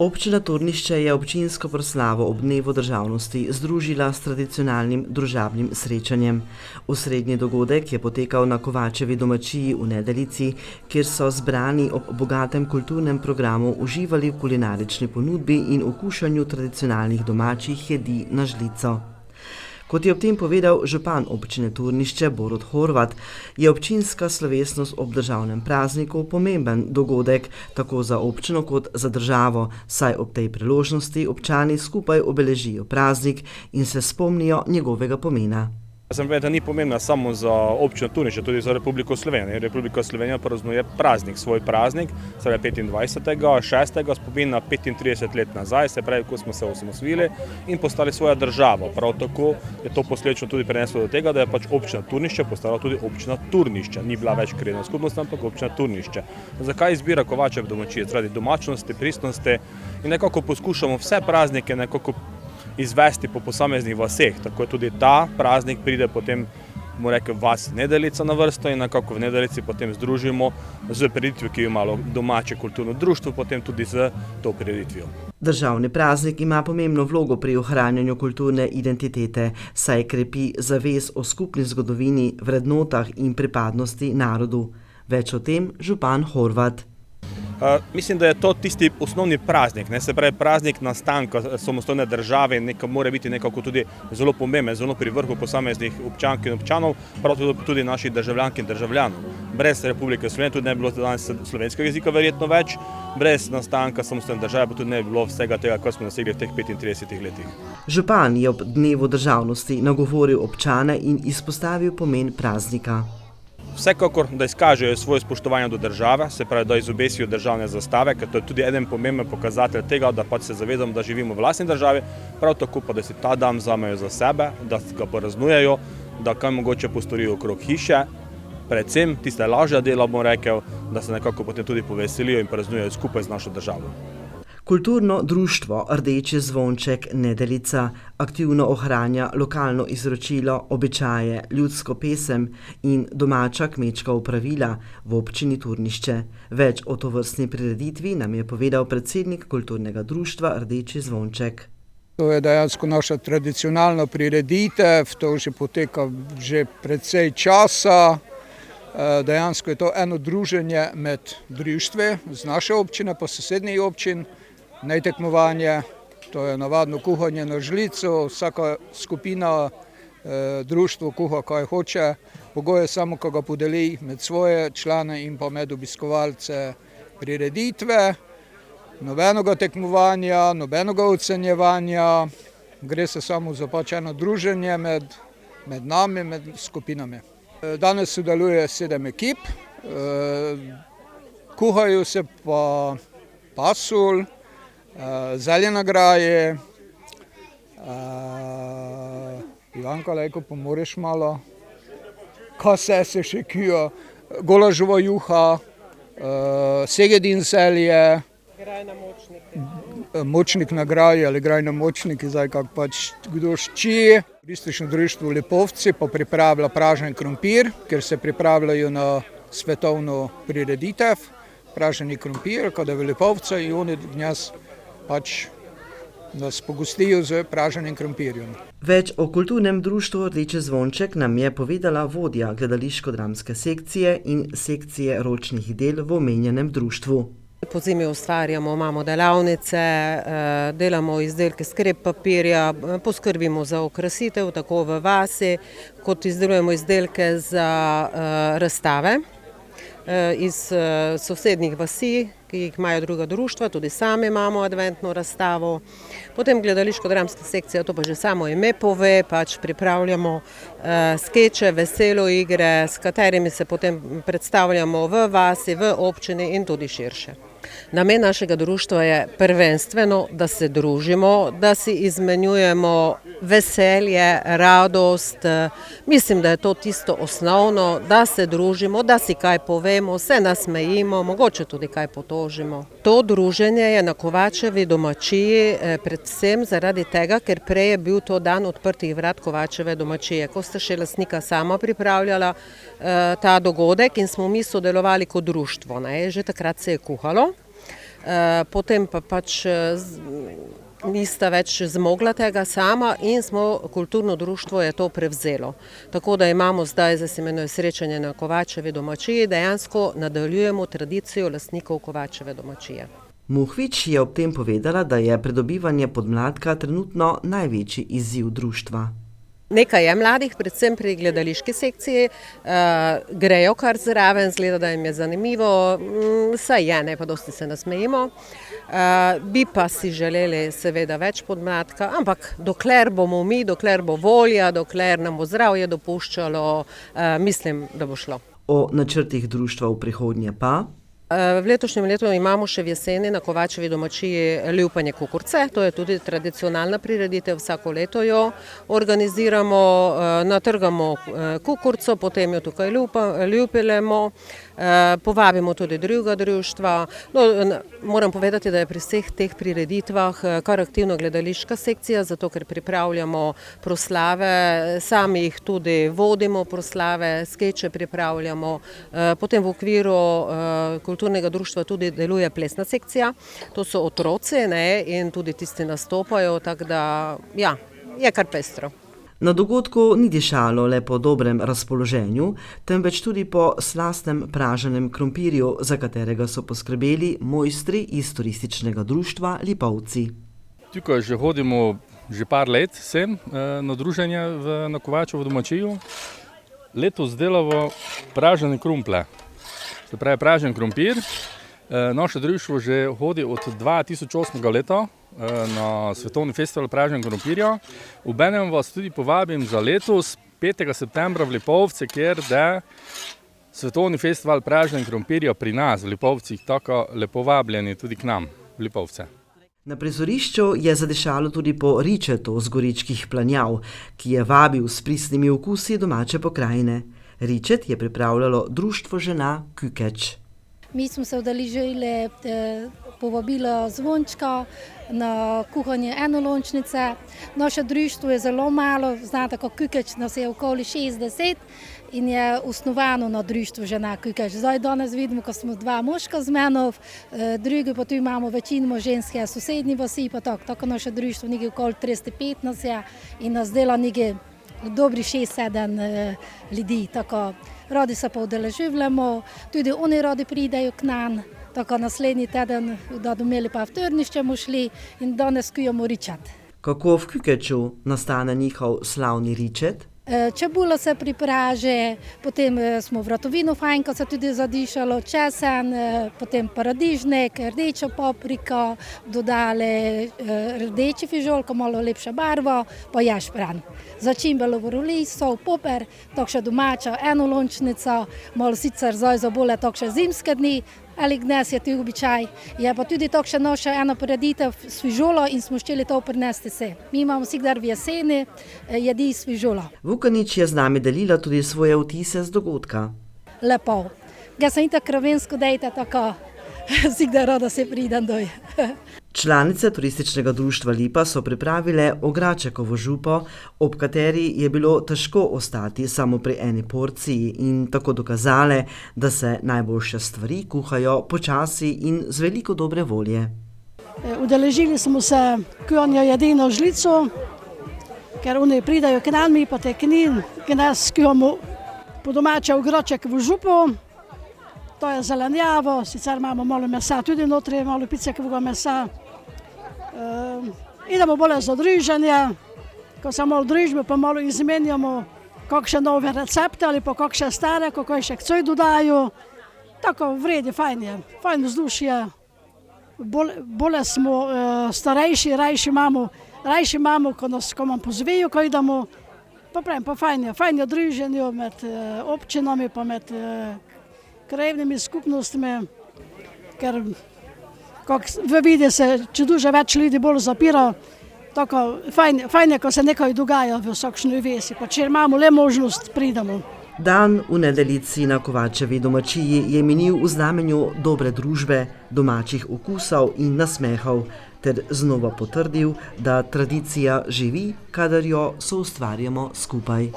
Občina Turnišče je občinsko proslavo ob dnevu državnosti združila s tradicionalnim družabnim srečanjem. Osrednji dogodek je potekal na Kovačevi domačiji v Nedelici, kjer so zbrani ob bogatem kulturnem programu uživali v kulinarični ponudbi in okušanju tradicionalnih domačih jedi na žlico. Kot je ob tem povedal župan občine Turnišče Borut Horvat, je občinska slovesnost ob državnem prazniku pomemben dogodek tako za občino kot za državo, saj ob tej priložnosti občani skupaj obeležijo praznik in se spomnijo njegovega pomena. Sem povedal, da ni pomembna samo za občino Turnišče, tudi za Republiko Slovenijo. Republika Slovenija praznuje praznik, svoj praznik, se pravi 25.6. spomin na 35 let nazaj, se pravi, ko smo se osamosvojili in postali svoja država. Prav tako je to posledično tudi preneslo do tega, da je pač občina Turnišče postala tudi občina Turnišče. Ni bila več krajevna skupnost, ampak občina Turnišče. Zakaj izbira Kovačeve domačije? Zaradi domačnosti, pristnosti in nekako poskušamo vse praznike nekako izvesti po posameznih vaseh, tako je tudi ta praznik pride potem, bomo rekel, vas Nedelica na vrsto in nekako v Nedelici potem združimo z prireditvijo, ki jo ima domače kulturno društvo, potem tudi z to prireditvijo. Državni praznik ima pomembno vlogo pri ohranjanju kulturne identitete, saj krepi zavest o skupni zgodovini, vrednotah in pripadnosti narodu. Več o tem župan Horvat. Mislim, da je to tisti osnovni praznik, se pravi praznik nastanka samostojne države in mora biti nekako tudi zelo pomemben, zelo pri vrhu posameznih občank in občanov, prav tudi naših državljank in državljanov. Brez Republike Slovenije tudi ne bi bilo danes slovenskega jezika verjetno več, brez nastanka samostojne države pa tudi ne bi bilo vsega tega, kar smo dosegli v teh 35 letih. Župan je ob dnevu državnosti nagovoril občane in izpostavil pomen praznika. Vsekakor, da izkažejo svoje spoštovanje do države, se pravi, da izobesijo državne zastave, ker to je tudi eden pomemben pokazatelj tega, da pač se zavedamo, da živimo v lastni državi, prav tako pa, da si ta dan vzamejo za sebe, da ga praznujejo, da kaj mogoče postorijo okrog hiše, predvsem tiste lažja dela, bom rekel, da se nekako potem tudi poveselijo in praznujejo skupaj z našo državo. Kulturno društvo Rdeči zvonček Nedelica aktivno ohranja lokalno izročilo, običaje, ljudsko pesem in domača kmečka opravila v občini Turnišče. Več o tovrstni prireditvi nam je povedal predsednik kulturnega društva Rdeči zvonček. To je dejansko naša tradicionalna prireditev, to že poteka že precej časa. Dejansko je to eno druženje med društvi z naše občine pa sosednjih občin. Najtekmovanje, to je navadno kuhanje na žlico, vsaka skupina društvo kuha, kaj hoče, pogoj je samo, ko ga podeli med svoje člane in pa med obiskovalce prireditve. Nobenega tekmovanja, nobenega ocenjevanja, gre se samo za pač eno druženje med nami, med skupinami. Danes sodeluje 7 ekip, kuhajo se pa pasulj, zelje graje, Ivanka, lejko pomoriš malo, kaj se še kuha, golažova juha, segedin zelje, močnik na graji ali graj na močnik, zdaj kak pač kdo šči. Turistično društvo Lipovci pa pripravlja pražen krompir, ker se pripravljajo na svetovno prireditev. Praženi krompir, kada je v Lipovcu in oni dnes pač nas pogostijo z praženim krompirjem. Več o kulturnem društvu Rdeči zvonček nam je povedala vodja gledališko-dramske sekcije in sekcije ročnih del v omenjenem društvu. Pozimi ustvarjamo, imamo delavnice, delamo izdelke iz krep papirja, poskrbimo za okrasitev tako v vasi, kot izdelujemo izdelke za razstave iz sosednjih vasi, ki jih imajo druga društva, tudi sami imamo adventno razstavo. Potem gledališko-dramska sekcija, to pa že samo ime pove, pač pripravljamo skeče, veselo igre, s katerimi se potem predstavljamo v vasi, v občini in tudi širše. Namen našega društva je prvenstveno, da se družimo, da si izmenjujemo veselje, radost. Mislim, da je to tisto osnovno, da se družimo, da si kaj povemo, se nasmejimo, mogoče tudi kaj potožimo. To druženje je na Kovačevi domačiji predvsem zaradi tega, ker prej je bil to dan odprtih vrat Kovačeve domačije, ko sta še lastnika sama pripravljala ta dogodek in smo mi sodelovali kot društvo. Že takrat se je kuhalo. potem pa pač nista več zmogla tega sama in smo, kulturno društvo je to prevzelo. Tako da imamo zdaj, zdaj se imenuje srečanje na Kovačevi domačiji, dejansko nadaljujemo tradicijo lastnikov Kovačeve domačije. Muhvič je ob tem povedala, da je pridobivanje podmladka trenutno največji izziv društva. Nekaj je mladih, predvsem pri gledališki sekciji, grejo kar zraven, zgleda, da jim je zanimivo, saj je, ne pa dosti se nasmejimo. Bi pa si želeli seveda več podmladka, ampak dokler bomo mi, dokler bo volja, dokler nam bo zdravje dopuščalo, mislim, da bo šlo. O načrtih društva v prihodnje pa? V letošnjem letu imamo še v jeseni na Kovačevi domačiji ljupanje kukurce, to je tudi tradicionalna prireditev, vsako leto jo organiziramo, natrgamo kukurco, potem jo tukaj ljupilemo, povabimo tudi druga društva. No, moram povedati, da je pri vseh teh prireditvah kar aktivna gledališka sekcija, zato ker pripravljamo proslave, sami jih tudi vodimo proslave, skeče pripravljamo, potem v okviru kulturnega društva tudi deluje plesna sekcija, to so otroci, ne, in tudi tisti nastopajo, tako da ja, je kar pestro. Na dogodku ni dišalo le po dobrem razpoloženju, temveč tudi po slastnem praženem krompirju, za katerega so poskrbeli mojstri iz turističnega društva Lipovci. Tukaj že hodimo že par let sem na druženje na Kovačevo domačiju. Letos delamo pražene krumple. Se pravi, pražen krompir. Naše društvo že hodi od 2008. leta na svetovni festival pražen krompirja. Obenem vas tudi povabim za letos, 5. septembra v Lipovce, kjer je svetovni festival pražen krompirja pri nas v Lipovcih, tako lepo vabljeni tudi k nam v Lipovce. Na prizorišču je zadešalo tudi po ričetu z Goričkih planjav, ki je vabil s pristnimi okusi domače pokrajine. Ričet je pripravljalo društvo žena Kukeč. Mi smo se udeležili povabila Zvončka na kuhanje enolončnice. Naše društvo je zelo malo, znate, kot Kukeč nas je okoli 60 in je osnovano na društvu žena Kukeč. Zdaj danes vidimo, ko smo dva moška z menov, drugi pa tu imamo večinoma ženske sosednji vasi, pa tako naše društvo nekaj okoli 315 je in nas dela nekaj dobri 6-7 ljudi, tako radi se pa udeležujemo, tudi oni radi pridejo k nam, tako naslednji teden, da bomo imeli pa v Trnišče šli in danes kujemo ričet. Kako v Kukeču nastane njihov slavni ričet? Čebula se pripraže, potem smo vratovino fajn, ko se tudi zadišalo, česen, potem paradižnik, rdeča paprika, dodali rdeči fižol, ko malo lepša barva, pa jašpran. Začimbe lovoroli, sol, poper, takša domača enolončnica, malo sicer zdaj za bolje takše zimske dni, ali gnes je tu običaj. Je pa tudi takša naša ena prireditev s fižolo in smo šteli to prinesti se. Mi imamo vsikdar v jeseni jedi s fižolo. Vukanič je z nami delila tudi svoje vtise z dogodka. Lepo. Jaz sem itak kravensko dejte, tako vsikdar rada se pridem doj. Članice turističnega društva Lipa so pripravile Ogračekovo župo, ob kateri je bilo težko ostati samo pri eni porciji in tako dokazale, da se najboljše stvari kuhajo počasi in z veliko dobre volje. Udeležili smo se kujanja jedino žlico, ker oni pridajo k nam, mi pa te k njim, k nas kujamo po domače Ogračekovo župo. To je zelenjavo, sicer imamo malo mesa, tudi notri malo picekovega mesa. Idemo bolje za druženje, ko se malo družimo, pa malo izmenjamo kakšne nove recepte ali pa kakšne stare, kako še kcoj dodajo. Tako vredi, fajn je, fajn vzdušje. Bolje smo starejši, rajši imamo, ko nam pozvejo, ko idemo. Pa pravim, pa fajn je druženje med občinami, pa med krajevnimi skupnostmi, ker vidi se, če duže več ljudi bolj zapira, tako fajn je, ko se nekaj dogaja v vsakšni vesi, pa če imamo le možnost, pridemo. Dan v Nedelici na Kovačevi domačiji je minil v znamenju dobre družbe, domačih okusov in nasmehov, ter znova potrdil, da tradicija živi, kadar jo soustvarjamo skupaj.